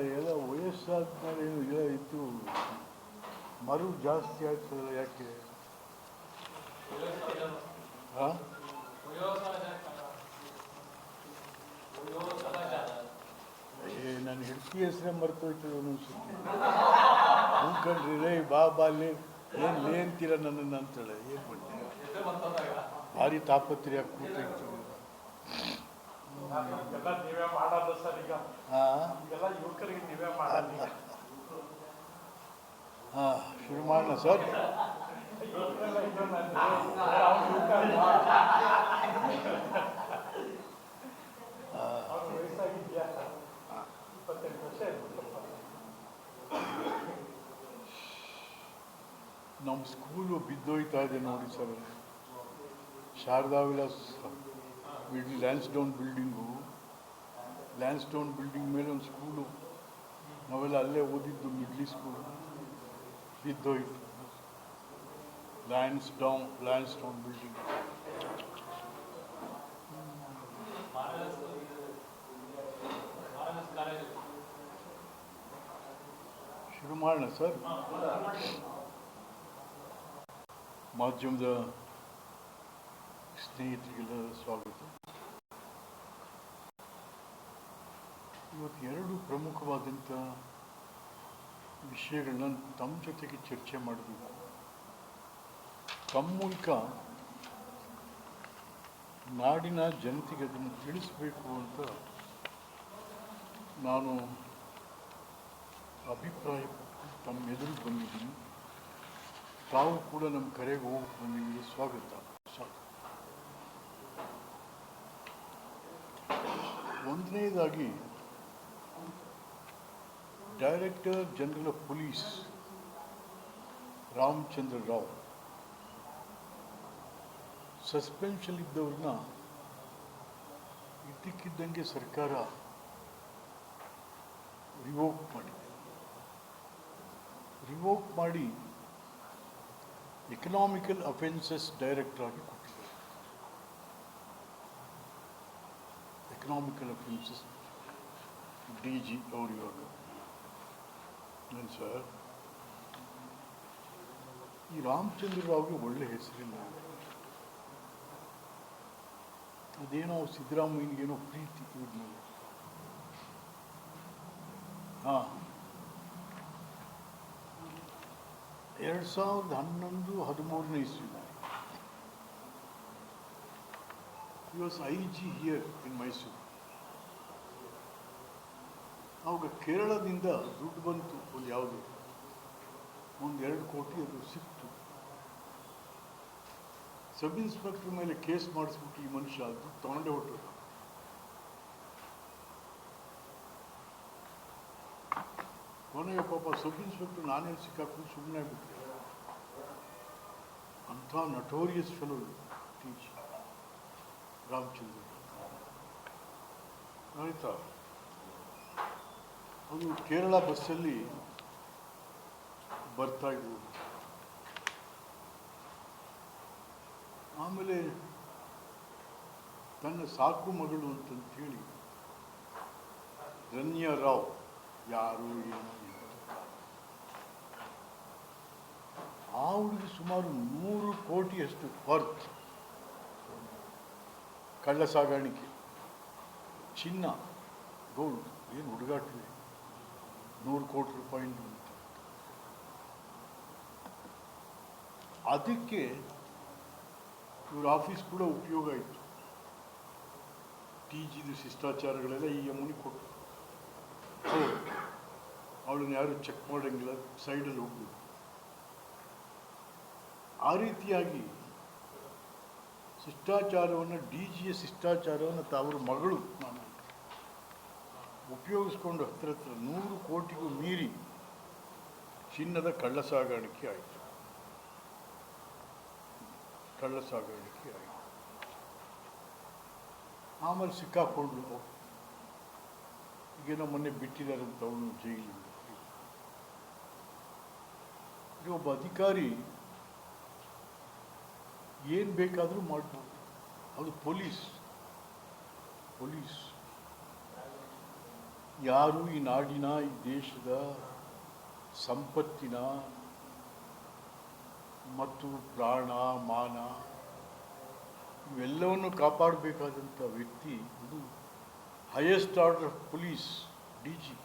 ಎಲ್ಲ ವಯಸ್ಸಾದ್ಮೇಲೆ ಇಲ್ಲ ಇತ್ತು ಮರು ಜಾಸ್ತಿ ಆಗ್ತದಲ್ಲ ಯಾಕೆ? ಹಾಂ, ನನ್ನ ಹೆಂಡತಿ ಹೆಸರೇ ಮರ್ತೋಯ್ತದೆ ಒಂದೊಂದ್ಸತಿ. ಉಳ್ಕೊಂಡ್ರಿ ರೇ ಬಾ ಏನು ಲೇ ಅಂತೀರ ನನ್ನನ್ನು ಅಂತೇಳಿ ಏನು ಮಾಡ್ತೀನಿ, ಭಾರಿ ತಾಪತ್ರೆ ಕೂತೈತಿ. ಹಾಂ, ಶುರು ಮಾಡೋಣ ಸರ್. ನಮ್ಮ ಸ್ಕೂಲು ಬಿದ್ದೋಯ್ತಾ ಇದೆ ನೋಡಿ ಸರ್. ಶಾರದಾ ವಿಲಾಸ್ ಲ್ಯಾನ್ಸ್ಡೌನ್ ಬಿಲ್ಡಿಂಗ್ ಮೇಲೆ ಒಂದು ಸ್ಕೂಲು, ನಾವೆಲ್ಲ ಅಲ್ಲೇ ಓದಿದ್ದು, ಮಿಡ್ಲಿ ಸ್ಕೂಲು ಬಿದ್ದೋಯ್ತು. ಲ್ಯಾನ್ಸ್ಡೌನ್ ಬಿಲ್ಡಿಂಗ್. ಶುರು ಮಾಡೋಣ ಸರ್. ಮಾಧ್ಯಮದ ಸ್ನೇಹಿತರಿಗೆಲ್ಲ ಸ್ವಾಗತ. ಇವತ್ತು ಎರಡು ಪ್ರಮುಖವಾದಂಥ ವಿಷಯಗಳನ್ನ ತಮ್ಮ ಜೊತೆಗೆ ಚರ್ಚೆ ಮಾಡಬೇಕು. ತಮ್ಮ ಮೂಲಕ ನಾಡಿನ ಜನತೆಗೆ ಅದನ್ನು ತಿಳಿಸಬೇಕು ಅಂತ ನಾನು ಅಭಿಪ್ರಾಯಪಟ್ಟು ತಮ್ಮ ಎದುರು ಬಂದಿದ್ದೀನಿ. ತಾವು ಕೂಡ ನಮ್ಮ ಕರೆಗೆ ಹೋಗಿ ಬಂದಿದ್ದೀರಿ. ಸ್ವಾಗತ. ಒಂದನೇದಾಗಿ, director general of police Ramachandra Rao suspension ಇದ್ದವ್ರನ್ನ ಇದ್ದಕ್ಕಿದ್ದಂಗೆ ಸರ್ಕಾರ ರಿವೋಕ್ ಮಾಡಿ ಎಕನಾಮಿಕಲ್ ಅಫೆನ್ಸಸ್ ಡೈರೆಕ್ಟರ್ ಆಗಿ ಕೊಟ್ಟಿದ್ದಾರೆ. ಎಕನಾಮಿಕಲ್ ಅಫೆನ್ಸಸ್ DG ಅವರು ಇವಾಗ. ಏನು ಸರ್, ಈ ರಾಮಚಂದ್ರ ರಾವ್ಗೆ ಒಳ್ಳೆ ಹೆಸರಿಲ್ಲ. ಅದೇನೋ ಸಿದ್ದರಾಮಯ್ಯನಿಗೇನೋ ಪ್ರೀತಿ ಇವ್ರನ್ನ. ಹಾಂ, 2011-13 ಇಸ್ವಿ he was IG here in Mysuru. ಆವಾಗ ಕೇರಳದಿಂದ ದುಡ್ಡು ಬಂತು, ಒಂದು ಯಾವುದು ಒಂದು 2 ಕೋಟಿ ಅದು ಸಿಕ್ತು. ಸಬ್ ಇನ್ಸ್ಪೆಕ್ಟರ್ ಮೇಲೆ ಕೇಸ್ ಮಾಡಿಸ್ಬಿಟ್ಟು ಈ ಮನುಷ್ಯ ಅದು ತಗೊಂಡೇ ಹೊಟ್ಟರು. ಕೊನೆಗೆ ಪಾಪ ಸಬ್ ಇನ್ಸ್ಪೆಕ್ಟರ್ ನಾನೇ ಸಿಕ್ಕಾಕೊಂಡು ಸುಮ್ಮನೆ ಆಗ್ಬಿಟ್ರೆ. ಅಂಥ ನಟೋರಿಯಸ್ ಫೆಲೋ ಟೀಚ್ ರಾಮಚಂದ್ರ. ಆಯಿತಾ, ಅದು ಕೇರಳ ಬಸ್ಸಲ್ಲಿ ಬರ್ತಾ ಇದ್ರು. ಆಮೇಲೆ ತನ್ನ ಸಾಕು ಮಗಳು ಅಂತಂತೇಳಿ ರನ್ಯಾ ರಾವ್, ಯಾರು ಏನು, ಆ ಹುಡುಗಿ ಸುಮಾರು 100 ಕೋಟಿಯಷ್ಟು ವರ್ತ್ ಕಳ್ಳ ಸಾಗಾಣಿಕೆ, ಚಿನ್ನ, ಗೋಲ್ಡ್, ಏನು ಹುಡುಗಾಟಿದೆ, 100 ಕೋಟಿ ರೂಪಾಯಿ. ಅದಕ್ಕೆ ಇವ್ರ ಆಫೀಸ್ ಕೂಡ ಉಪಯೋಗ ಆಯಿತು. TGದು ಶಿಷ್ಟಾಚಾರಗಳೆಲ್ಲ ಈ ಅಮ್ಮನಿ ಕೊಟ್ಟು ಅವಳನ್ನ ಯಾರು ಚೆಕ್ ಮಾಡೋಂಗಿಲ್ಲ, ಸೈಡಲ್ಲಿ ಹೋಗ್ಬೇಕು. ಆ ರೀತಿಯಾಗಿ ಶಿಷ್ಟಾಚಾರವನ್ನು, DGಯ ಶಿಷ್ಟಾಚಾರವನ್ನು ತಾವ್ರ ಮಗಳು ನಾನು ಉಪಯೋಗಿಸ್ಕೊಂಡು ಹತ್ರ 100 ಕೋಟಿಗೂ ಮೀರಿ ಚಿನ್ನದ ಕಳ್ಳ ಸಾಗಾಣಿಕೆ ಆಯಿತು. ಆಮೇಲೆ ಸಿಕ್ಕಾಕೊಂಡ್ರು. ಈಗೇನೋ ಮೊನ್ನೆ ಬಿಟ್ಟಿದ್ದಾರಂತ ಅವನು ಜೈಲಿಂದ. ಒಬ್ಬ ಅಧಿಕಾರಿ ಏನು ಬೇಕಾದರೂ ಮಾಡ್ಬೋದು. ಅದು ಪೊಲೀಸ್ ಯಾರು ಈ ನಾಡಿನ ಈ ದೇಶದ ಸಂಪತ್ತಿನ ಮತ್ತು ಪ್ರಾಣ ಮಾನ ಇವೆಲ್ಲವನ್ನು ಕಾಪಾಡಬೇಕಾದಂಥ ವ್ಯಕ್ತಿ ಇದು highest order of police D G.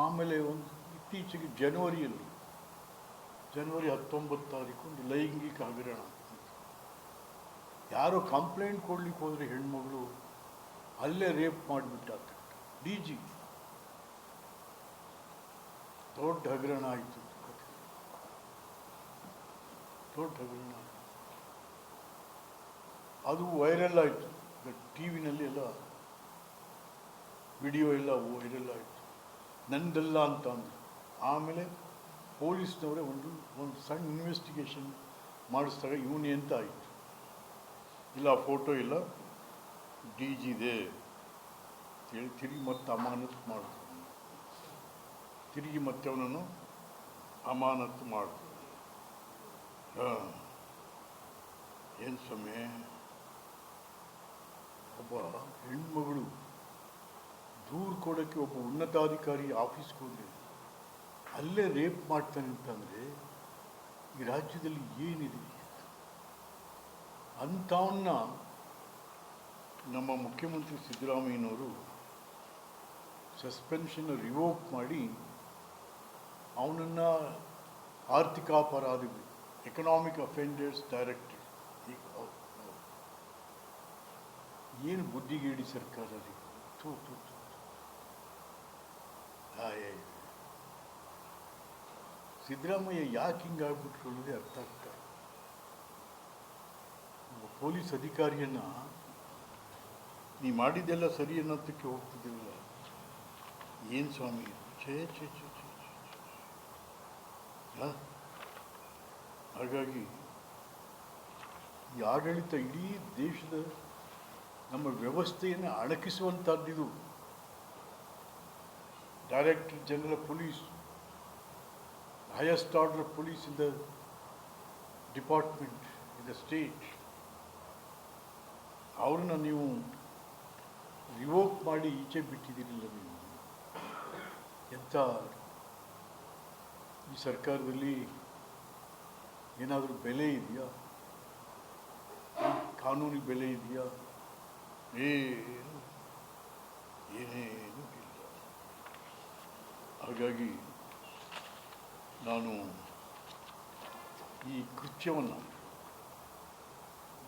ಆಮೇಲೆ ಒಂದು ಇತ್ತೀಚೆಗೆ ಜನವರಿ 19 ಒಂದು ಲೈಂಗಿಕ ಹಗರಣ. ಯಾರೋ ಕಂಪ್ಲೇಂಟ್ ಕೊಡ್ಲಿಕ್ಕೆ ಹೋದರೆ ಹೆಣ್ಮಗಳು ಅಲ್ಲೇ ರೇಪ್ ಮಾಡಿಬಿಟ್ಟ ಡಿ ಜಿ. ದೊಡ್ಡ ಹಗರಣ ಆಯಿತು, ದೊಡ್ಡ ಹಗರಣ. ಅದು ವೈರಲ್ ಆಯಿತು, ಟಿ ವಿನಲ್ಲಿ ಎಲ್ಲ ವಿಡಿಯೋ ಎಲ್ಲ ವೈರಲ್ ಆಯಿತು. ನಂದಲ್ಲ ಅಂತ ಅಂದರು. ಆಮೇಲೆ ಪೊಲೀಸ್ನವರೇ ಒಂದು ಸಣ್ಣ ಇನ್ವೆಸ್ಟಿಗೇಷನ್ ಮಾಡಿಸಿದಾಗ ಇವನೇ ಅಂತ ಆಯಿತು. ಇಲ್ಲ ಫೋಟೋ ಇಲ್ಲ, ಡಿ ಜಿದೆ ಹೇಳಿ ತಿರುಗಿ ಮತ್ತೆ ಅಮಾನತು ಮಾಡಿದ್ರು. ತಿರುಗಿ ಮತ್ತೆ ಅವನನ್ನು ಅಮಾನತು ಮಾಡಿದ್ರು. ಏನು ಸಮಯ, ಒಬ್ಬ ಹೆಣ್ಮಗಳು ದೂರು ಕೊಡೋಕ್ಕೆ ಒಬ್ಬ ಉನ್ನತಾಧಿಕಾರಿ ಆಫೀಸ್ಗೆ ಹೋದರೆ ಅಲ್ಲೇ ರೇಪ್ ಮಾಡ್ತಾನೆ ಅಂತಂದರೆ ಈ ರಾಜ್ಯದಲ್ಲಿ ಏನಿದೆ? ಅಂಥವನ್ನ ನಮ್ಮ ಮುಖ್ಯಮಂತ್ರಿ ಸಿದ್ದರಾಮಯ್ಯನವರು ಸಸ್ಪೆನ್ಷನ್ ರಿವೋಕ್ ಮಾಡಿ ಅವನನ್ನು ಆರ್ಥಿಕ ಅಪರಾಧಿಗಳು, ಎಕನಾಮಿಕ್ ಅಫೆಂಡರ್ಸ್ ಡೈರೆಕ್ಟರ್. ಏನು ಬುದ್ಧಿಗೇಡಿ ಸರ್ಕಾರ ರೀ! ಸಿದ್ದರಾಮಯ್ಯ ಯಾಕೆ ಹಿಂಗಾಗ್ಬಿಟ್ರು ಅನ್ನೋದೇ ಅರ್ಥ ಆಗ್ತಾ. ಪೊಲೀಸ್ ಅಧಿಕಾರಿಯನ್ನ ನೀ ಮಾಡಿದ್ದೆಲ್ಲ ಸರಿ ಅನ್ನೋದಕ್ಕೆ ಹೋಗ್ತಿದ್ದಿಲ್ಲ. ಏನು ಸ್ವಾಮಿ, ಛೇ ಛೇ ಛೇ ಛೇ ಛೇ. ಹಾಗಾಗಿ ಈ ಆಡಳಿತ ಇಡೀ ದೇಶದ ನಮ್ಮ ವ್ಯವಸ್ಥೆಯನ್ನು ಅಣಕಿಸುವಂಥದ್ದಿದು. Director general of police, highest order of police in the department, in the state, ಅವ್ರನ್ನ ನೀವು ರಿವೋಕ್ ಮಾಡಿ ಈಚೆ ಬಿಟ್ಟಿದ್ದೀರಿಲ್ಲ ನೀವು. ಎಂಥ ಈ ಸರ್ಕಾರದಲ್ಲಿ ಏನಾದರೂ ಬೆಲೆ ಇದೆಯಾ? ಕಾನೂನಿಗೆ ಬೆಲೆ ಇದೆಯಾ? ಏನೇನು ಇಲ್ಲ. ಹಾಗಾಗಿ ನಾನು ಈ ಕೃತ್ಯವನ್ನು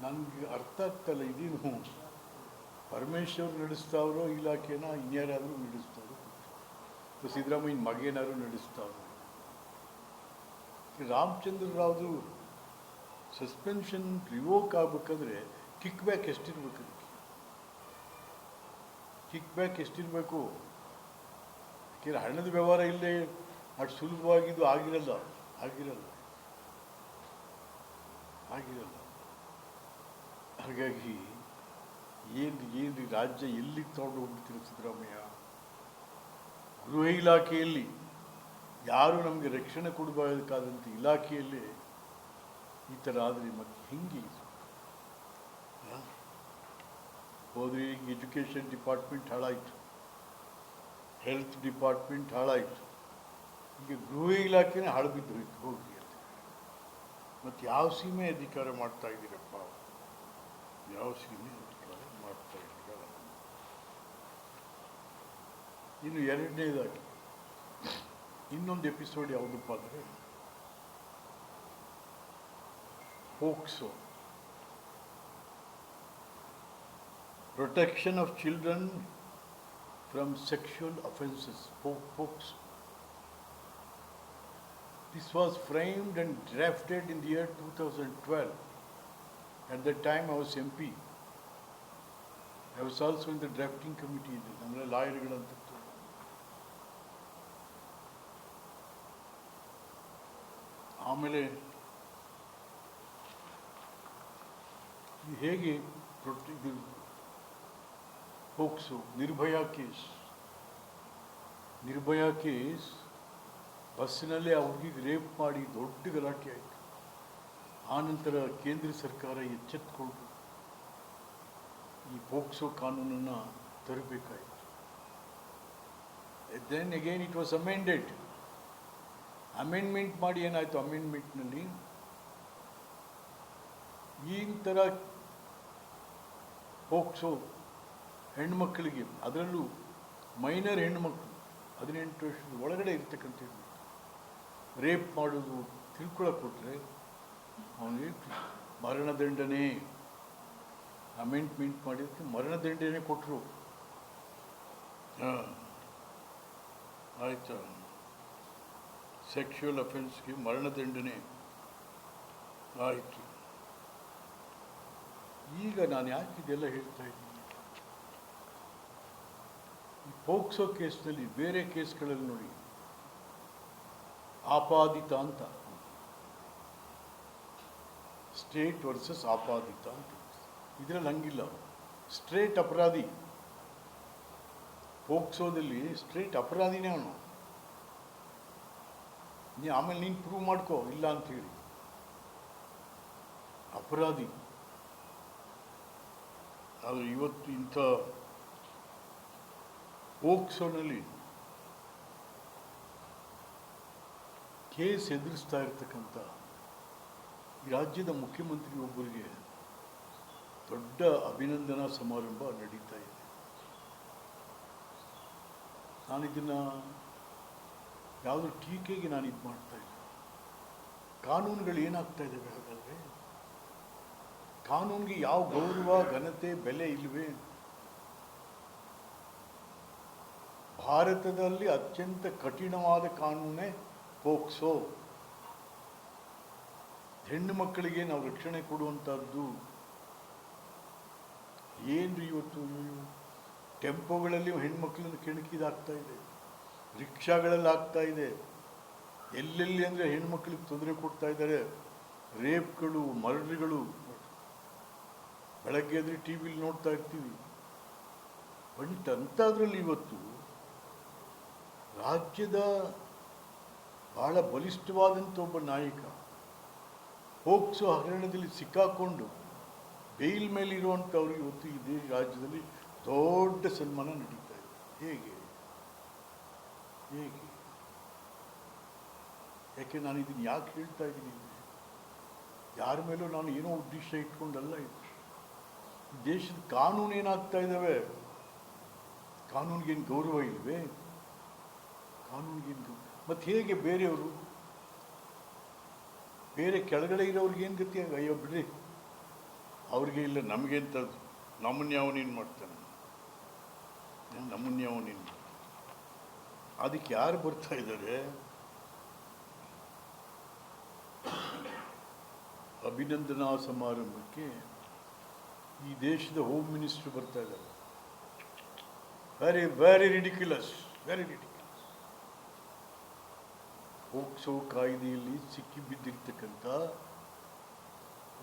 ನನಗೆ ಅರ್ಥ ಆಗ್ತಾಯಿಲ್ಲ. ಇದೇನು ಪರಮೇಶ್ವರ್ ನಡೆಸ್ತಾವ್ರೋ ಇಲಾಖೆನ ಇನ್ಯಾರಾದರೂ ನಡೆಸ್ತಾರೋ, ಸಿದ್ದರಾಮಯ್ಯನ ಮಗೇನಾದ್ರು ನಡೆಸ್ತಾವ್ರು. ರಾಮಚಂದ್ರ ರಾವ್ದು ಸಸ್ಪೆನ್ಷನ್ ರಿವೋಕ್ ಆಗಬೇಕಾದ್ರೆ ಕಿಕ್ ಬ್ಯಾಕ್ ಎಷ್ಟಿರ್ಬೇಕು? ಅದಕ್ಕೆ ಕಿಕ್ ಬ್ಯಾಕ್ ಎಷ್ಟಿರಬೇಕು? ಯಾಕೆಂದರೆ ಹಣದ ವ್ಯವಹಾರ ಇಲ್ಲೇ ಅಷ್ಟು ಸುಲಭವಾಗಿದ್ದು ಆಗಿರಲ್ಲ. ಹಾಗಾಗಿ ಏನು ರಾಜ್ಯ ಎಲ್ಲಿಗೆ ತಗೊಂಡು ಹೋಗ್ಬಿಡ್ತೀರ ಸಿದ್ದರಾಮಯ್ಯ? ಗೃಹ ಇಲಾಖೆಯಲ್ಲಿ ಯಾರು ನಮಗೆ ರಕ್ಷಣೆ ಕೊಡಬೇಕಾದಂಥ ಇಲಾಖೆಯಲ್ಲಿ ಈ ಥರ ಆದರೆ ಮತ್ತೆ ಹೆಂಗೆ? ಹೋದ್ರೆ ಈಗ ಎಜುಕೇಷನ್ ಡಿಪಾರ್ಟ್ಮೆಂಟ್ ಹಾಳಾಯಿತು, ಹೆಲ್ತ್ ಡಿಪಾರ್ಟ್ಮೆಂಟ್ ಹಾಳಾಯಿತು, ಈಗ ಗೃಹ ಇಲಾಖೆನೇ ಹಾಳುಬಿದ್ದು ಹೋಯ್ತು. ಹೋಗಿ ಮತ್ತು ಯಾವ ಸೀಮೆ ಅಧಿಕಾರ ಮಾಡ್ತಾ ಇದ್ದೀರಪ್ಪ? ಯಾವ ಸೀಮೆ ಅಧಿಕಾರ ಮಾಡ್ತಾ ಇದ್ದೀರ? ಇನ್ನು ಎರಡನೇದಾಗಿ ಇನ್ನೊಂದು ಎಪಿಸೋಡ್ ಯಾವುದಪ್ಪ ಅಂದರೆ POCSO, protection of children from sexual offences, POCSO. This was framed and drafted in the year 2012. At that time I was MP. I was also in the drafting committee. ನಮ್ಮಲ್ಲಿ ಲಾಯರ್ಗಳಂತ ಆಮೇಲೆ ಹೇಗೆ ಇದು ಪೋಕ್ಸೋ, ನಿರ್ಭಯಾ ಕೇಸ್ ಬಸ್ಸಿನಲ್ಲೇ ಆ ಹುಡುಗಿಗೆ rape ಮಾಡಿ ದೊಡ್ಡ ಗಲಾಟೆ ಆಯಿತು. ಆನಂತರ ಕೇಂದ್ರ ಸರ್ಕಾರ ಎಚ್ಚೆತ್ತುಕೊಂಡು ಈ ಪೋಕ್ಸೋ ಕಾನೂನನ್ನು ತರಬೇಕಾಯಿತು. Then again it was amended. Amendment ಮಾಡಿ ಏನಾಯಿತು, ಅಮೆಂಡ್ಮೆಂಟ್ನಲ್ಲಿ ಈ ಥರ ಪೋಕ್ಸೋ ಹೆಣ್ಮಕ್ಕಳಿಗೆ, ಅದರಲ್ಲೂ ಮೈನರ್ ಹೆಣ್ಣುಮಕ್ಕಳು 18 ವರ್ಷದ ಒಳಗಡೆ ಇರ್ತಕ್ಕಂಥ ರೇಪ್ ಮಾಡೋದು ತಿಳ್ಕೊಳಕ್ಕೆ ಕೊಟ್ಟರೆ ಅವನಿಗೆ ಮರಣದಂಡನೆ, ಅಮೆಂಡ್ಮೆಂಟ್ ಮಾಡಿದ್ದಕ್ಕೆ ಮರಣದಂಡನೆ ಕೊಟ್ಟರು. ಆಯಿತಾ, ಸೆಕ್ಷುವಲ್ ಅಫೆನ್ಸ್ಗೆ ಮರಣದಂಡನೆ ಆಯಿತು. ಈಗ ನಾನು ಯಾಕೆ ಇದೆಲ್ಲ ಹೇಳ್ತಾ ಇದ್ದೀನಿ, ಈ ಪೋಕ್ಸೋ ಕೇಸ್ನಲ್ಲಿ ಬೇರೆ ಕೇಸ್ಗಳಲ್ಲಿ ನೋಡಿ, ಆಪಾದಿತ ಅಂತ, ಸ್ಟೇಟ್ ವರ್ಸಸ್ ಆಪಾದಿತ ಅಂತ. ಇದರಲ್ಲಿ ಹಂಗಿಲ್ಲ, ಸ್ಟ್ರೇಟ್ ಅಪರಾಧಿ. ಪೋಕ್ಸೋದಲ್ಲಿ ಸ್ಟ್ರೇಟ್ ಅಪರಾಧಿನೇ ಅವನು. ಆಮೇಲೆ ನೀನು ಪ್ರೂವ್ ಮಾಡ್ಕೋ ಇಲ್ಲ ಅಂಥೇಳಿ, ಅಪರಾಧಿ. ಆದರೆ ಇವತ್ತು ಇಂಥ ಪೋಕ್ಸೋನಲ್ಲಿ ಕೇಸ್ ಎದುರಿಸ್ತಾ ಇರ್ತಕ್ಕಂಥ ಈ ರಾಜ್ಯದ ಮುಖ್ಯಮಂತ್ರಿ ಒಬ್ಬರಿಗೆ ದೊಡ್ಡ ಅಭಿನಂದನಾ ಸಮಾರಂಭ ನಡೀತಾ ಇದೆ. ನಾನಿದನ್ನು ಯಾವುದೋ ಟೀಕೆಗೆ ನಾನು ಇದು ಮಾಡ್ತಾ ಇಲ್ಲ. ಕಾನೂನುಗಳು ಏನಾಗ್ತಾ ಇದ್ದಾವೆ ಹಾಗಾದರೆ? ಕಾನೂನಿಗೆ ಯಾವ ಗೌರವ, ಘನತೆ, ಬೆಲೆ ಇಲ್ಲವೇ? ಭಾರತದಲ್ಲಿ ಅತ್ಯಂತ ಕಠಿಣವಾದ ಕಾನೂನೇ ಪೋಕ್ಸೋ. ಹೆಣ್ಣು ಮಕ್ಕಳಿಗೆ ನಾವು ರಕ್ಷಣೆ ಕೊಡುವಂಥದ್ದು. ಏನ್ರಿ ಇವತ್ತು ಟೆಂಪೋಗಳಲ್ಲಿ ಹೆಣ್ಮಕ್ಳನ್ನು ಕೆಣಕಿದಾಗ್ತಾ ಇದೆ, ರಿಕ್ಷಾಗಳಲ್ಲಿ ಆಗ್ತಾ ಇದೆ, ಎಲ್ಲೆಲ್ಲಿ ಅಂದರೆ ಹೆಣ್ಮಕ್ಳಿಗೆ ತೊಂದರೆ ಕೊಡ್ತಾ ಇದ್ದಾರೆ. ರೇಪ್ಗಳು, ಮರ್ಡರ್ಗಳು ಬೆಳಗ್ಗೆ ಆದರೆ ಟಿ ವಿಲಿ ನೋಡ್ತಾ ಇರ್ತೀವಿ. ಬಟ್ ಅಂಥದ್ರಲ್ಲಿ ಇವತ್ತು ರಾಜ್ಯದ ಬಹಳ ಬಲಿಷ್ಠವಾದಂಥ ಒಬ್ಬ ನಾಯಕ ಪೋಕ್ಸೋ ಹಗರಣದಲ್ಲಿ ಸಿಕ್ಕಾಕೊಂಡು ಬೇಲ್ ಮೇಲಿರುವಂಥವ್ರಿಗೆ ಇವತ್ತು ಇದೇ ರಾಜ್ಯದಲ್ಲಿ ದೊಡ್ಡ ಸನ್ಮಾನ ನಡೀತಾ ಇದೆ. ಹೇಗೆ ಹೇಗೆ ಯಾಕೆ ನಾನು ಇದನ್ನು ಯಾಕೆ ಹೇಳ್ತಾ ಇದ್ದೀನಿ? ಯಾರ ಮೇಲೂ ನಾನು ಏನೋ ಉದ್ದೇಶ ಇಟ್ಕೊಂಡಲ್ಲ. ಇದು ದೇಶದ ಕಾನೂನು ಏನಾಗ್ತಾ ಇದ್ದಾವೆ? ಕಾನೂನಿಗೇನು ಗೌರವ ಇಲ್ವೇ? ಕಾನೂನಿಗೇನು ಮತ್ತು ಹೇಗೆ ಬೇರೆಯವರು, ಬೇರೆ ಕೆಳಗಡೆ ಇರೋವ್ರಿಗೇನು ಗತಿ? ಅಯ್ಯೋ ಬಿಡ್ರಿ, ಅವ್ರಿಗೆ ಇಲ್ಲ, ನಮಗೆ ಎಂಥದ್ದು, ನಮ್ಮನ್ನು ಯಾವನೇನು ಮಾಡ್ತಾನೆ, ನಮ್ಮನ್ನು ಯಾವನೇನು. ಅದಕ್ಕೆ ಯಾರು ಬರ್ತಾ ಇದ್ದಾರೆ? ಅಭಿನಂದನಾ ಸಮಾರಂಭಕ್ಕೆ ಈ ದೇಶದ ಹೋಮ್ ಮಿನಿಸ್ಟರ್ ಬರ್ತಾ ಇದ್ದಾರೆ. Very very ridiculous, very ridiculous. POCSO ಕಾಯ್ದೆಯಲ್ಲಿ ಸಿಕ್ಕಿ ಬಿದ್ದಿರ್ತಕ್ಕಂಥ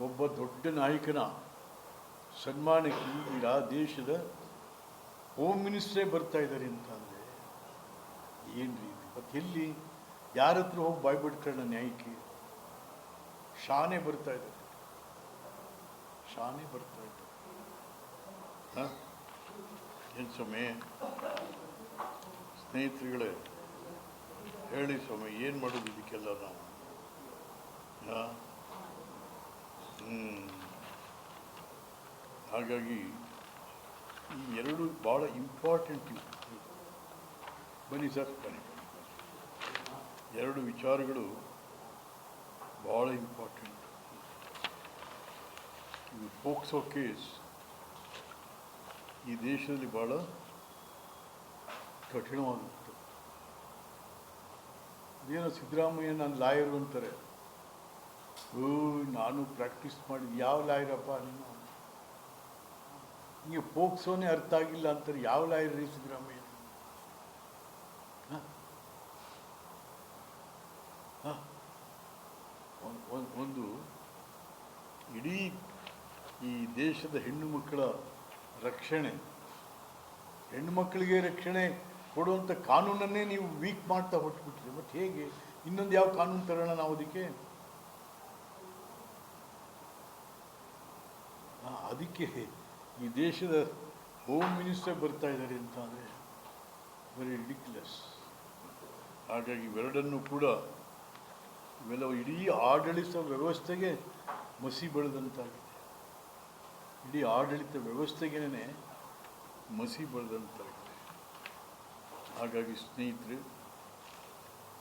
ಒಬ್ಬ ದೊಡ್ಡ ನಾಯಕನ ಸನ್ಮಾನಕ್ಕೆ ಈ ದೇಶದ ಹೋಮ್ ಮಿನಿಸ್ಟ್ರೇ ಬರ್ತಾ ಇದ್ದಾರೆ ಅಂತ ಅಂದರೆ ಏನ್ರಿ? ಮತ್ತು ಎಲ್ಲಿ, ಯಾರ ಹತ್ರ ಹೋಗಿ ಬಾಯ್ಬಿಡ್ಕೊಳ್ಳೋಣ ನ್ಯಾಯಕ್ಕೆ? ಶಾನೆ ಬರ್ತಾ ಇದ್ದಾರೆ, ಶಾನೆ ಬರ್ತಾ ಇದ್ದಾರೆ. ಹಾಂ, ಏನು ಸ್ವಾಮಿ ಸ್ನೇಹಿತರುಗಳೇ, ಹೇಳಿ ಸ್ವಾಮಿ, ಏನು ಮಾಡೋದು ಇದಕ್ಕೆಲ್ಲ ನಾವು? ಹಾಗಾಗಿ ಈ ಎರಡು ಭಾಳ ಇಂಪಾರ್ಟೆಂಟ್ ಇವು. ಬನ್ನಿ ಸರ್, ಬನ್ನಿ. ಎರಡು ವಿಚಾರಗಳು ಭಾಳ ಇಂಪಾರ್ಟೆಂಟ್. ಇದು ಪೋಕ್ಸೋ ಕೇಸ್ ಈ ದೇಶದಲ್ಲಿ ಭಾಳ ಕಠಿಣವಾಗುತ್ತೆ. ಅದೇನೋ ಸಿದ್ದರಾಮಯ್ಯ ನಾನು ಲಾಯರು ಅಂತಾರೆ. ನಾನು ಪ್ರಾಕ್ಟೀಸ್ ಮಾಡಿದ್ದು. ಯಾವ ಲಾಯರಪ್ಪ ನೀನು? ನಿಮಗೆ ಪೋಕ್ಸೋನೇ ಅರ್ಥ ಆಗಿಲ್ಲ ಅಂತಾರೆ. ಯಾವ ಲಾಯರ್ ರೀ ಸಿದ್ದರಾಮಯ್ಯ? ಒಂದು ಇಡೀ ಈ ದೇಶದ ಹೆಣ್ಣು ಮಕ್ಕಳ ರಕ್ಷಣೆ, ಹೆಣ್ಣು ಮಕ್ಕಳಿಗೆ ರಕ್ಷಣೆ ಕೊಡುವಂಥ ಕಾನೂನನ್ನೇ ನೀವು ವೀಕ್ ಮಾಡ್ತಾ ಹೊಟ್ಬಿಟ್ರಿ. ಮತ್ತು ಹೇಗೆ ಇನ್ನೊಂದು ಯಾವ ಕಾನೂನು ತರೋಣ ನಾವು ಅದಕ್ಕೆ? ಅದಕ್ಕೆ ಈ ದೇಶದ ಹೋಮ್ ಮಿನಿಸ್ಟರ್ ಬರ್ತಾ ಇದ್ದಾರೆ ಅಂತ ಅಂದರೆ ವೆರಿ ರಿಡಿಕ್ಯುಲಸ್. ಹಾಗಾಗಿ ಇವೆರಡನ್ನೂ ಕೂಡ ಇವೆಲ್ಲ ಇಡೀ ಆಡಳಿತ ವ್ಯವಸ್ಥೆಗೆ ಮಸಿ ಬಳಿದಂತಾಗಿದೆ. ಇಡೀ ಆಡಳಿತ ವ್ಯವಸ್ಥೆಗೇ ಮಸಿ ಬಳಿದಂತಾಗಿದೆ. ಹಾಗಾಗಿ ಸ್ನೇಹಿತರೆ,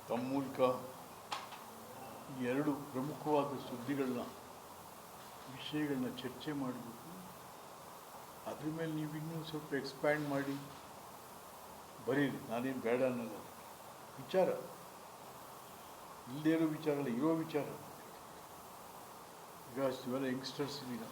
ತಮ್ಮ ಮೂಲಕ ಈ ಎರಡು ಪ್ರಮುಖವಾದ ವಿಷಯಗಳನ್ನ ಚರ್ಚೆ ಮಾಡಬೇಕು. ಅದ್ರ ಮೇಲೆ ನೀವು ಇನ್ನೂ ಸ್ವಲ್ಪ ಎಕ್ಸ್ಪ್ಯಾಂಡ್ ಮಾಡಿ ಬರೀರಿ, ನಾನೇನು ಬೇಡ ಅನ್ನಲ್ಲ. ವಿಚಾರ ಇಲ್ಲದೇ ಇರೋ ವಿಚಾರ ಅಲ್ಲ, ಇರೋ ವಿಚಾರ. ಈಗ ಇವೆಲ್ಲ ಯಂಗ್ಸ್ಟರ್ಸ್ ಇದ್ದೀರ,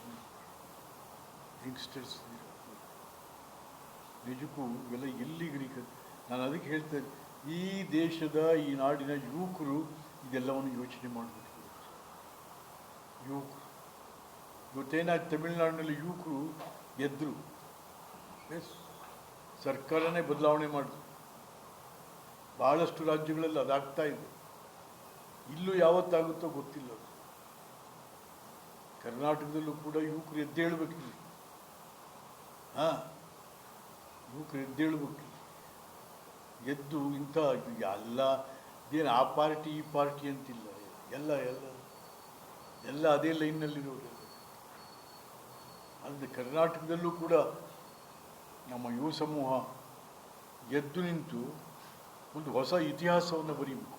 ನಿಜಕ್ಕೂ ಇವೆಲ್ಲ ಎಲ್ಲಿಗೆ ನಾನು ಅದಕ್ಕೆ ಹೇಳ್ತೇನೆ, ಈ ದೇಶದ ಈ ನಾಡಿನ ಯುವಕರು ಇದೆಲ್ಲವನ್ನು ಯೋಚನೆ ಮಾಡಬೇಕು. ಯುವಕರು ಇವತ್ತೇನಾಯ್ತು, ತಮಿಳುನಾಡಿನಲ್ಲಿ ಯುವಕರು ಎದ್ರು, ಎಸ್ ಸರ್ಕಾರನೇ ಬದಲಾವಣೆ ಮಾಡಿದ್ರು. ಬಹಳಷ್ಟು ರಾಜ್ಯಗಳಲ್ಲಿ ಅದಾಗ್ತಾ ಇದೆ. ಇಲ್ಲೂ ಯಾವತ್ತಾಗುತ್ತೋ ಗೊತ್ತಿಲ್ಲ. ಕರ್ನಾಟಕದಲ್ಲೂ ಕೂಡ ಯುವಕರು ಎದ್ದೇಳಬೇಕಿಲ್ಲ. ಯುವಕರು ಎದ್ದೇಳಬೇಕಿಲ್ಲ. ಎದ್ದು ಇಂಥ ಎಲ್ಲ ಇದೇನು ಆ ಪಾರ್ಟಿ ಈ ಪಾರ್ಟಿ ಅಂತಿಲ್ಲ, ಎಲ್ಲ ಎಲ್ಲ ಎಲ್ಲ ಅದೇ ಲೈನ್ನಲ್ಲಿರೋರು. ಅಂದರೆ ಕರ್ನಾಟಕದಲ್ಲೂ ಕೂಡ ನಮ್ಮ ಯುವ ಸಮೂಹ ಎದ್ದು ನಿಂತು ಒಂದು ಹೊಸ ಇತಿಹಾಸವನ್ನು ಬರೀಬೇಕು.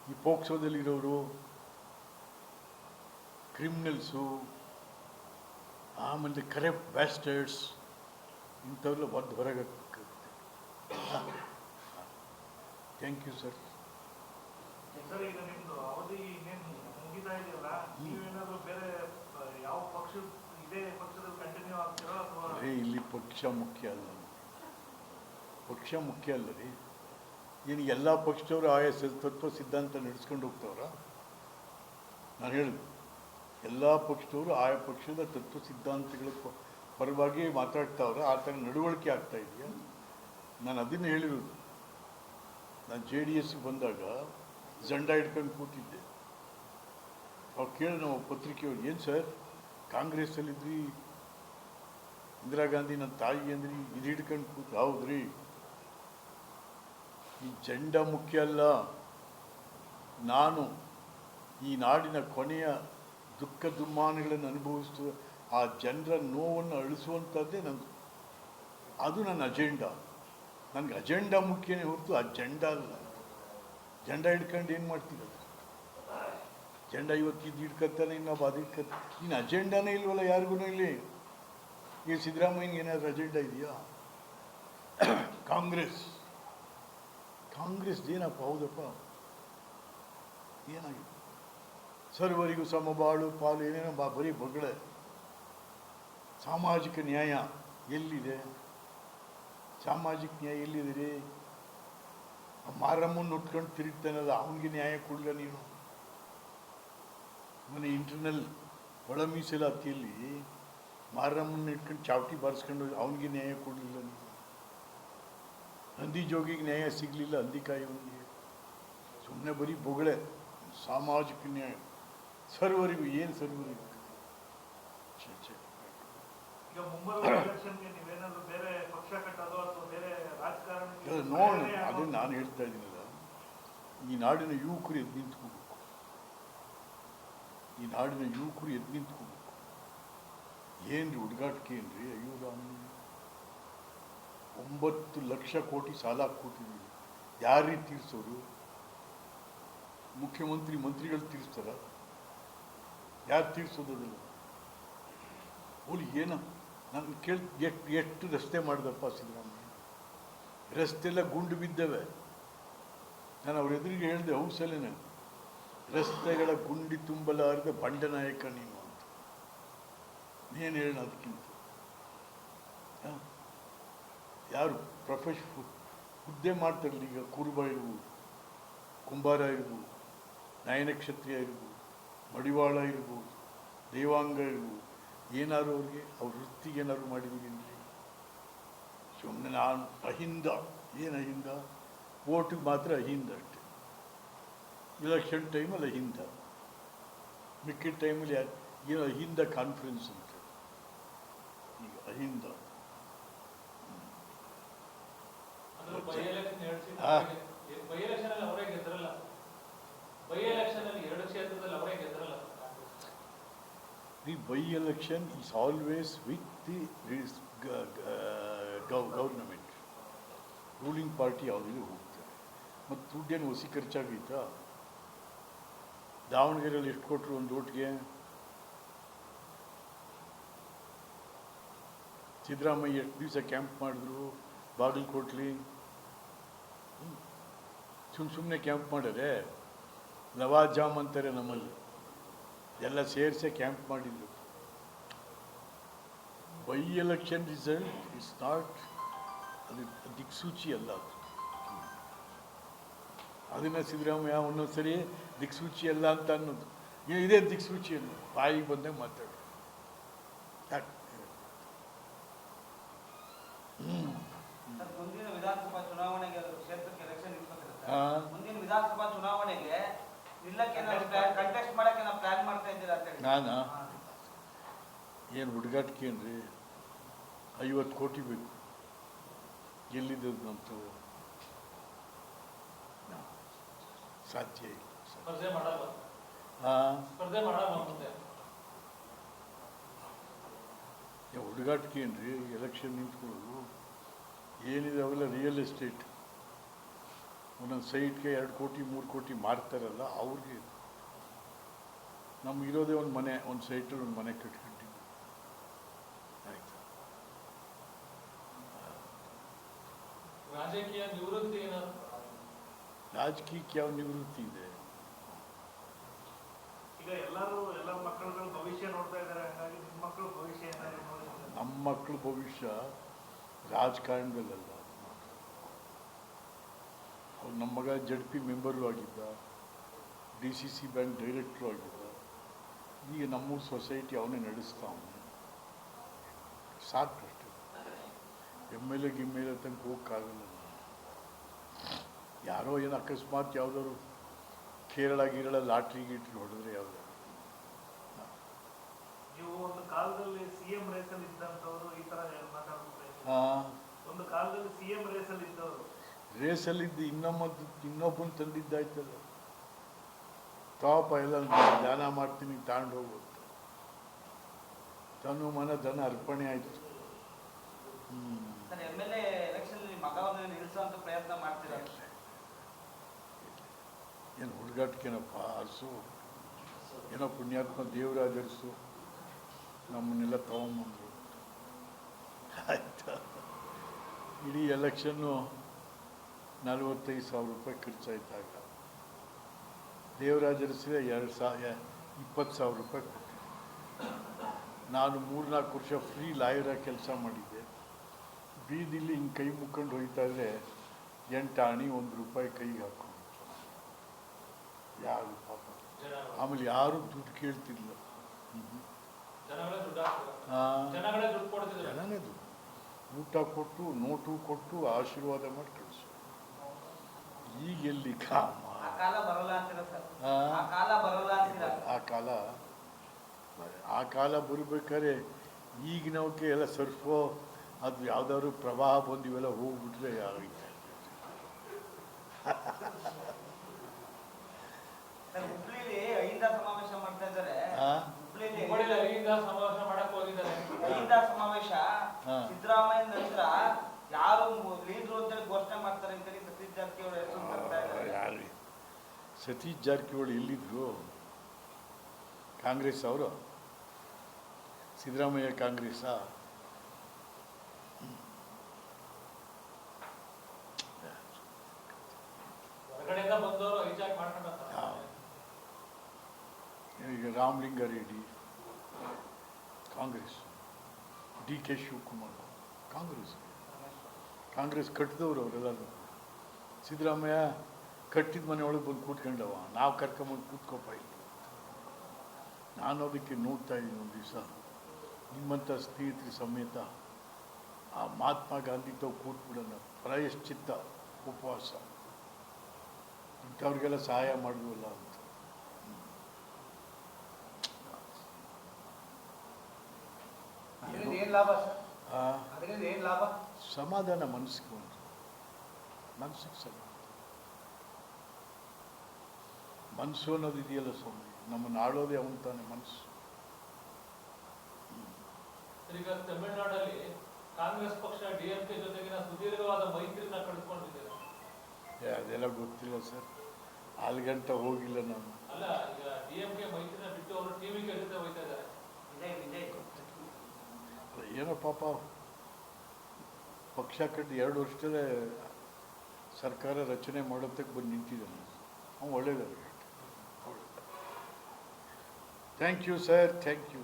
ಈ ಪೋಕ್ಸೋದಲ್ಲಿರೋರು, ಕ್ರಿಮಿನಲ್ಸು, ಆಮೇಲೆ ಕರಪ್ಟ್ ಬ್ಯಾಸ್ಟರ್ಡ್ಸ್, ಇಂಥವೆಲ್ಲ ಒದ್ದು ಹೊರಗಾಗಬೇಕಾಗುತ್ತೆ. Thank you sir. ಈಗ ನಿಮ್ಮದು ಅವಧಿ ಇನ್ನೇನು ಮುಗಿತಾ ಇದೆಯಲ್ಲ, ನೀವೇನಾದರೂ ಬೇರೆ ಯಾವ ಪಕ್ಷ ಇದೇ ಪಕ್ಷದಲ್ಲಿ ಕಂಟಿನ್ಯೂ ಆಗ್ತೀರೋ ಅಥವಾ? ಇಲ್ಲಿ ಪಕ್ಷ ಮುಖ್ಯ ಅಲ್ಲ, ಪಕ್ಷ ಮುಖ್ಯ ಅಲ್ಲ ರೀ. ಏನು ಎಲ್ಲ ಪಕ್ಷದವರು ಆಯಾ ತತ್ವ ಸಿದ್ಧಾಂತ ನಡೆಸ್ಕೊಂಡು ಹೋಗ್ತವ್ರ? ನಾನು ಹೇಳಿದೆ, ಎಲ್ಲ ಪಕ್ಷದವರು ಆಯಾ ಪಕ್ಷದ ತತ್ವ ಸಿದ್ಧಾಂತಗಳ ಪರವಾಗಿ ಮಾತಾಡ್ತಾವ್ರ, ಆ ಥರ ನಡವಳಿಕೆ ಆಗ್ತಾ ಇದೆಯಾ? ನಾನು ಅದನ್ನು ಹೇಳಿರೋದು. ನಾನು JDS ಬಂದಾಗ ಜಂಡ ಹಿಡ್ಕೊಂಡು ಕೂತಿದ್ದೆ. ಅವ್ರು ಕೇಳಿ ನಾವು ಪತ್ರಿಕೆಯವ್ರು, ಏನು ಸರ್ ಕಾಂಗ್ರೆಸ್ಸಲ್ಲಿದ್ರಿ, ಇಂದಿರಾ ಗಾಂಧಿ ನನ್ನ ತಾಯಿ ಅಂದ್ರಿ, ಇದು ಹಿಡ್ಕೊಂಡು ಕೂತು. ಹೌದ್ರಿ, ಈ ಜಂಡ ಮುಖ್ಯ ಅಲ್ಲ, ನಾನು ಈ ನಾಡಿನ ಕೊನೆಯ ದುಃಖ ದುಮ್ಮಾನಗಳನ್ನು ಅನುಭವಿಸುವ ಆ ಜನರ ನೋವನ್ನು ಅಳಿಸುವಂಥದ್ದೇ ನಂದು. ಅದು ನನ್ನ ಅಜೆಂಡಾ. ನನಗೆ ಅಜೆಂಡಾ ಮುಖ್ಯನೇ ಹೊರತು ಅಜೆಂಡಾ ಅಲ್ಲ. ಜೆಂಡ ಹಿಡ್ಕೊಂಡು ಏನು ಮಾಡ್ತೀರ? ಜೆಂಡ ಇವತ್ತು ಇದು ಹಿಡ್ಕೊತಾನೆ, ಇನ್ನೊಬ್ಬ ಅದು ಹಿಡ್ಕೊತ, ಇನ್ನು ಅಜೆಂಡಾನೇ ಇಲ್ವಲ್ಲ ಯಾರಿಗೂ ಇಲ್ಲಿ. ಈಗ ಸಿದ್ದರಾಮಯ್ಯನಿಗೆ ಏನಾದರೂ ಅಜೆಂಡಾ ಇದೆಯಾ? ಕಾಂಗ್ರೆಸ್ ಏನಪ್ಪ? ಹೌದಪ್ಪ, ಏನಾಗಿದೆ? ಸರ್ವರಿಗೂ ಸಮಬಾಳು ಪಾಲು ಏನೇನೋ ಬರೀ ಬೊಗಳೆ. ಸಾಮಾಜಿಕ ನ್ಯಾಯ ಎಲ್ಲಿದೆ? ಸಾಮಾಜಿಕ ನ್ಯಾಯ ಎಲ್ಲಿದೆ ರೀ? ಮಾರಮ್ಮನ್ನು ಉಟ್ಕೊಂಡು ತಿರುಗ್ತಾನಲ್ಲ, ಅವನಿಗೆ ನ್ಯಾಯ ಕೊಡಲ್ಲ ನೀನು? ಮನೆ ಇಂಟರ್ನಲ್ ಒಳ ಮೀಸಲಾತಿಯಲ್ಲಿ ಮಾರಮ್ಮನ್ನ ಇಟ್ಕೊಂಡು ಚಾವಟಿ ಬಾರಿಸ್ಕೊಂಡು ಅವನಿಗೆ ನ್ಯಾಯ ಕೊಡಲಿಲ್ಲ ನೀನು? ಹಂದಿ ಜೋಗಿಗೆ ನ್ಯಾಯ ಸಿಗಲಿಲ್ಲ, ಹಂದಿಕಾಯಿವನಿಗೆ. ಸುಮ್ಮನೆ ಬರೀ ಬೊಗಳೆ. ಸಾಮಾಜಿಕ ನ್ಯಾಯ ಸರ್ವರಿಗೂ ಏನು ಸರ್ವರಿಗೂ? ಈಗ ಮುಂಬರುವ ಎಲೆಕ್ಷನ್ಗೆ ನೀವೇನಾದರೂ ಬೇರೆ ಪಕ್ಷ ಕಟ್ಟೋದು ಅಥವಾ ಬೇರೆ ರಾಜಕಾರಣ ನೋಡೋಣ. ಅದೇ ನಾನು ಹೇಳ್ತಾ ಇದ್ದೀನಲ್ಲ, ಈ ನಾಡಿನ ಯುವಕರು ಎದ್ದು ನಿಂತ್ಕೋಬೇಕು. ಈ ನಾಡಿನ ಯುವಕರು ಎದ್ದು ನಿಂತ್ಕೋಬೇಕು. ಏನ್ರಿ ಹುಡುಗಾಟಿಕೆ ಏನ್ರಿ? ಅಯ್ಯೋ ರಾಮ, 9 ಲಕ್ಷ ಕೋಟಿ ಸಾಲ ಹಾಕ್ಕೊಟ್ಟಿದ್ದೀವಿ. ಯಾರೀ ತೀರ್ಸೋರು? ಮಂತ್ರಿಗಳು ತೀರಿಸ್ತಾರ? ಯಾರು ತೀರ್ಸೋದಿಲ್ಲ? ಓಲಿ ಏನು ನಾನು ಎಷ್ಟು ರಸ್ತೆ ಮಾಡಿದಪ್ಪ ಸಿದ್ದರಾಮಯ್ಯ? ರಸ್ತೆಲ್ಲ ಗುಂಡು ಬಿದ್ದವೆ. ನಾನು ಅವ್ರ ಎದುರಿಗೆ ಹೇಳಿದೆ, ಹೌಸಲ್ಲೇನೆ, ರಸ್ತೆಗಳ ಗುಂಡಿ ತುಂಬಲಾರದ ಬಂಡನಾಯಕ ನೀನು ಅಂತ. ನೀನು ಹೇಳ ಅದಕ್ಕಿಂತ ಯಾರು ಹುದ್ದೆ ಮಾಡ್ತಾರಲ್ಲ ಈಗ, ಕುರುಬ ಇರ್ಬೋದು, ಕುಂಬಾರ ಇರ್ಬೋದು, ನಯನಕ್ಷತ್ರಿಯ ಇರ್ಬೋದು, ಮಡಿವಾಳ ಇರ್ಬೋದು, ದೇವಾಂಗ ಇರ್ಬೋದು, ಏನಾದ್ರು ಅವ್ರಿಗೆ ಅವ್ರ ವೃತ್ತಿಗೆ ಏನಾದ್ರು ಮಾಡಿದ್ದೀರಿ? ಸುಮ್ಮನೆ ನಾನು ಅಹಿಂದ. ಏನು ಅಹಿಂದ? ವೋಟಿಗೆ ಮಾತ್ರ ಅಹಿಂದ ಅಷ್ಟೆ. ಇಲೆಕ್ಷನ್ ಟೈಮಲ್ಲಿ ಅಹಿಂದ, ಮಿಕ್ಕಿದ ಟೈಮಲ್ಲಿ ಏನೋ ಅಹಿಂದ ಕಾನ್ಫರೆನ್ಸ್ ಅಂತ. ಅಹಿಂದ. ಅಂದ್ರೆ ಬೈ ಎಲೆಕ್ಷನ್ 2 ಸೀಟ್ ಆ? ಬೈ ಎಲೆಕ್ಷನ್ ಅಲ್ಲಿ ಅವರೇ ಗೆದ್ರಲ್ಲ. ಬೈ ಎಲೆಕ್ಷನ್ ಅಲ್ಲಿ 2 ಕ್ಷೇತ್ರದಲ್ಲಿ ಅವರೇ ಗೆದ್ರಲ್ಲ. The by-election is always with the government. Ruling party ಅವರಿಗೆ ಹೋಗ್ತಾರೆ. ಮತ್ತು ದುಡ್ಡೇನು ಹೊಸಿ ಖರ್ಚಾಗೈತಾ? ದಾವಣಗೆರೆಯಲ್ಲಿ ಎಷ್ಟು ಕೊಟ್ಟರು ಒಂದು ಓಟ್ಗೆ? ಸಿದ್ದರಾಮಯ್ಯ ಎಷ್ಟು ದಿವಸ ಕ್ಯಾಂಪ್ ಮಾಡಿದ್ರು ಬಾಗಲಕೋಟ್ಲಿ? ಸುಮ್ಮನೆ ಕ್ಯಾಂಪ್ ಮಾಡಿದ್ರೆ ಲವಾಜಾಮ್ ಅಂತಾರೆ ನಮ್ಮಲ್ಲಿ, ಎಲ್ಲ ಸೇರಿಸೇ ಕ್ಯಾಂಪ್ ಮಾಡಿದ್ರು. By election result is not, ಅದು ದಿಕ್ಸೂಚಿ ಅಲ್ಲ ಅದು. ಅದನ್ನು ಸಿದ್ದರಾಮಯ್ಯ ಒಂದೊಂದ್ಸರಿ ದಿಕ್ಸೂಚಿ ಅಲ್ಲ ಅಂತ ಅನ್ನೋದು, ಇದೇ ದಿಕ್ಸೂಚಿ ಅನ್ನೋದು, ಬಾಯಿಗೆ ಬಂದಾಗ ಮಾತಾಡೋದು. ಮುಂದಿನ ವಿಧಾನಸಭಾ ಚುನಾವಣೆಗೆ ಕ್ಷೇತ್ರಕ್ಕೆ ಎಲೆಕ್ಷನ್ ನಿಲ್ಬೇಕಿರುತ್ತೆ. ಹಾ. ಮುಂದಿನ ವಿಧಾನಸಭಾ ಚುನಾವಣೆಗೆ ನಿಲ್ಲಕ್ಕೆ ಕಂಟೆಸ್ಟ್ ಮಾಡಕ್ಕೆ ನಾವು ಪ್ಲಾನ್ ಮಾಡ್ತಾ ಇದ್ದೀರಾ ಅಂತ ಹೇಳಿ. ನಾನು ಏನು ಹುಡುಗಾಟಿಕೆ ಏನ್ರಿ, 50 ಕೋಟಿ ಬೇಕು, ಎಲ್ಲಿದ್ದು ಸಾಧ್ಯ ಇಲ್ಲ. ಸ್ಪರ್ಧೆ ಮಾಡಲ್ಲ. ಹಾಂ, ಸ್ಪರ್ಧೆ ಮಾಡಲ್ಲ ಮುಂದೆ. ಹುಡುಗಾಟಿಕೆ ಏನ್ರಿ ಎಲೆಕ್ಷನ್ ನಿಂತ್ಕೊಳ್ಳೋದು? ಏನಿದೆ ಅವೆಲ್ಲ ರಿಯಲ್ ಎಸ್ಟೇಟ್. ಒಂದೊಂದು ಸೈಟ್ಗೆ 2 ಕೋಟಿ 3 ಕೋಟಿ ಮಾರ್ತಾರಲ್ಲ ಅವ್ರಿಗೆ. ನಮಗಿರೋದೇ ಒಂದು ಮನೆ, ಒಂದು ಸೈಟಲ್ಲಿ ಒಂದು ಮನೆ ಕಟ್ಕೊಂಡಿದ್ದು ಆಯ್ತಾ. ರಾಜಕೀಯ ನಿವೃತ್ತಿ ಏನಾದ್ರು? ರಾಜಕೀಯಕ್ಕೆ ಯಾವ ನಿವೃತ್ತಿ ಇದೆ? ಈಗ ಎಲ್ಲ ಮಕ್ಕಳುಗಳ ಭವಿಷ್ಯ ನೋಡ್ತಾ ಇದ್ದಾರೆ. ಹಾಗಾಗಿ ನಿಮ್ಮ ಮಕ್ಕಳ ಭವಿಷ್ಯ ಏನಾದ್ರು ನೋಡಿದ್ರೆ? ನಮ್ಮ ಮಕ್ಕಳ ಭವಿಷ್ಯ ರಾಜಕಾರಣದಲ್ಲ. ಅವ್ರು ನಮ್ಮ ಮಗ ZP ಮೆಂಬರು ಆಗಿದ್ದ, DCC ಬ್ಯಾಂಕ್ ಡೈರೆಕ್ಟ್ರು ಆಗಿದ್ದ. ಈಗ ನಮ್ಮೂರು ಸೊಸೈಟಿ ಅವನೇ ನಡೆಸ್ತಾ ಅವನು. ಸಾಕು ಅಷ್ಟೇ. MLA ಗಿಮ್ಮೆಲೆ ತನಕ ಹೋಗೋಕ್ಕಾಗಲ್ಲ. ಯಾರೋ ಏನು ಅಕಸ್ಮಾತ್ ಯಾವುದಾದ್ರು ಕೇರಳ ಲಾಟ್ರಿ ಗೀಟ್ರಿ ಹೊಡೆದ್ರೆ ಯಾವ್ದಾದ್ರು. ನೀವು ಒಂದು ಕಾಲದಲ್ಲಿ CM ರೇಸಲ್ಲಿ ಇದ್ದಂಥವ್ರು ಈ ತರ ಮಾತಾಡ್ತಾರೆ. ಹಾಂ, ಒಂದು ಕಾಲದಲ್ಲಿ CM ರೇಸಲ್ಲಿ ಇದ್ದವರು ರೇಸಲ್ಲಿದ್ದು ಇನ್ನೊಬ್ಬನ ತಂದಿದ್ದಾಯ್ತಲ್ಲ. ತಾಪ ಎಲ್ಲ ದಾನ ಮಾಡ್ತೀನಿ ತಗೊಂಡು ಹೋಗುತ್ತೆ. ತನು ಮನ ಧನ ಅರ್ಪಣೆ ಆಯಿತು. ಸರ್, MLA ಎಲೆಕ್ಷನ್ ಮಗವನ್ನು ನಿಲ್ಲಿಸುವಂತ ಪ್ರಯತ್ನ ಮಾಡ್ತೀರಾ? ಏನು ಹುಡುಗಾಟಿಕೆನಪ್ಪ, ಅರಸು ಏನೋ ಪುಣ್ಯಾತ್ಮ ದೇವರಾಜ ಅರಸು ನಮ್ಮನ್ನೆಲ್ಲ ತಗೊಂಬಂದರು ಆಯ್ತಾ. ಇಡೀ ಎಲೆಕ್ಷನ್ನು 45,000 ರೂಪಾಯಿ ಖರ್ಚಾಯ್ತಾಗ ದೇವರಾಜ ಅರಸಿಗೆ 20,000 ರೂಪಾಯಿ ಕೊಟ್ಟೆ. ನಾನು 3-4 ವರ್ಷ ಫ್ರೀ ಲಾಯರಾಗಿ ಕೆಲಸ ಮಾಡಿದ್ದೆ. ಬೀದಿಲಿ ಹಿಂಗೆ ಕೈ ಮುಕ್ಕೊಂಡು ಹೋಗ್ತಾ ಇದ್ರೆ 8 ಆಣಿ 1 ರೂಪಾಯಿ ಕೈಗೆ ಹಾಕೊಂಡು. ಯಾರು ಪಾಪ, ಆಮೇಲೆ ಯಾರು ದುಡ್ಡು ಕೇಳ್ತಿರ್ಲಿಲ್ಲ. ಜನಗಳೇ ದುಡ್ಡು ಹಾಕ್ತಾರೆ. ಹಾಂ, ಜನಗಳೇ ದುಡ್ಡು ಕೊಡ್ತಿದ್ರು. ಜನನೇ ದುಡ್ಡು, ಊಟ ಕೊಟ್ಟು ನೋಟು ಕೊಟ್ಟು ಆಶೀರ್ವಾದ ಮಾಡಿ ಕಳಿಸು. ಈಗ ಎಲ್ಲಿ ಕಾಮ, ಆ ಕಾಲ ಬರಲ್ಲ ಅಂತೀರಾ ಸರ್? ಹಾ. ಆ ಕಾಲ ಬರಲ್ಲ ಅಂತೀರಾ? ಆ ಕಾಲ ಬರಬೇಕಾದ್ರೆ ಈಗಿನವಕ್ಕೆ ಎಲ್ಲ ಸರ್ಫೋ ಅದು ಯಾವ್ದಾದ್ರು ಪ್ರವಾಹ ಬಂದು ಇವೆಲ್ಲ ಹೋಗ್ಬಿಟ್ರೆ ಆಗೈತೆ. ಸರ್, ಹುಬ್ಳಿಲಿ ಅಹಿಂದ ಸಮಾವೇಶ ಮಾಡ್ತಾ ಇದ್ದಾರೆ. ಹುಬ್ಳಿಲಿ ಹುಬ್ಬಳ್ಳಿಲಿ ಅಹಿಂದ ಸಮಾವೇಶ ಮಾಡಕ್ ಹೋಗಿದ್ದಾರೆ. ಅಹಿಂದ ಸಮಾವೇಶ ಹಾ. ಸಿದ್ದರಾಮಯ್ಯ ನಂತರ ಯಾರು ಲೀಡ್ರು ಅಂತೇಳಿ ಘೋಷಣೆ ಮಾಡ್ತಾರೆ ಅಂತೇಳಿ ಸತೀಶ್ ಜಾರಕಿಹೊಳಿ ಹೆಸರು ತರ್ತಾ ಇದ್ದಾರೆ. ಯಾರು ಸತೀಶ್ ಜಾರಕಿಹೊಳಿ ಎಲ್ಲಿದ್ರು? ಕಾಂಗ್ರೆಸ್ ಅವರು? ಸಿದ್ದರಾಮಯ್ಯ ಕಾಂಗ್ರೆಸ್ಸಾ? ಹೊರಗಡೆಯಿಂದ ಬಂದವರು ಹೈಜಾಕ್ ಮಾಡ್ಕೊಂಡಂತ. ಈಗ ರಾಮಲಿಂಗಾರೆಡ್ಡಿ ಕಾಂಗ್ರೆಸ್, DK ಶಿವಕುಮಾರ್ ಕಾಂಗ್ರೆಸ್ ಕಟ್ಟಿದವರು ಅವರೆಲ್ಲರೂ. ಸಿದ್ದರಾಮಯ್ಯ ಕಟ್ಟಿದ ಮನೆ ಒಳಗೆ ಬಂದು ಕೂತ್ಕೊಂಡವ, ನಾವು ಕರ್ಕೊಂಬಂದು ಕೂತ್ಕೊಪ್ಪ ಇಲ್ಲಿ. ನಾನು ಅದಕ್ಕೆ ನೋಡ್ತಾ ಇದ್ದೀನಿ ಒಂದು ದಿವಸ ನಿಮ್ಮಂಥ ಸ್ನೇಹಿತರು ಸಮೇತ ಆ ಮಹಾತ್ಮ ಗಾಂಧಿ ತಾವು ಕೂತ್ಬಿಡೋಣ, ಪ್ರಾಯಶ್ಚಿತ್ತ ಉಪವಾಸ ಇಂಥವ್ರಿಗೆಲ್ಲ ಸಹಾಯ ಮಾಡುವಲ್ಲ ಅಂತ. ಏನ್ ಲಾಭ ಸರ್? ಅದರಿಂದ ಏನು ಲಾಭ? ಸಮಾಧಾನ ಮನಸ್ಸಿಗೆ ಒಂದು ಮನಸ್ಸಿಗೆ ಸಮಾಧಾನ. ಮನಸ್ಸು ಅನ್ನೋದು ಇದೆಯಲ್ಲ ಸ್ವಾಮಿ, ನಮ್ಮನ್ನು ಆಳೋದೇ ಅವನು ತಾನೆ ಮನಸ್ಸು. ಈಗ ತಮಿಳುನಾಡಲ್ಲಿ ಕಾಂಗ್ರೆಸ್ ಪಕ್ಷ ಡಿಎಂಕೆ ಜೊತೆಗಿನ ಸುದೀರ್ಘವಾದ ಮೈತ್ರಿನ ಕಳೆದುಕೊಂಡಿದೆ. ಅದೆಲ್ಲ ಗೊತ್ತಿಲ್ಲ ಸರ್, ಅಲ್ಲಿಗಂಟ ಹೋಗಿಲ್ಲ ನಾನು. ಅಲ್ಲ, ಈಗ ಡಿಎಂಕೆ ಮೈತ್ರಿನ ಬಿಟ್ಟು ಅವರು ಟಿವಿಕೆ ಜೊತೆ ಹೋಗ್ತಾ ಇದ್ದಾರೆ. ಏನೋ ಪಾಪ ಪಕ್ಷ ಕಟ್ಟಿ 2 ವರ್ಷದಲ್ಲೇ ಸರ್ಕಾರ ರಚನೆ ಮಾಡೋದಕ್ಕೆ ಬಂದು ನಿಂತಿದ್ದಾನೆ. ಅವ್ನು ಒಳ್ಳೇದಾಗಲಿ. Thank you sir, thank you.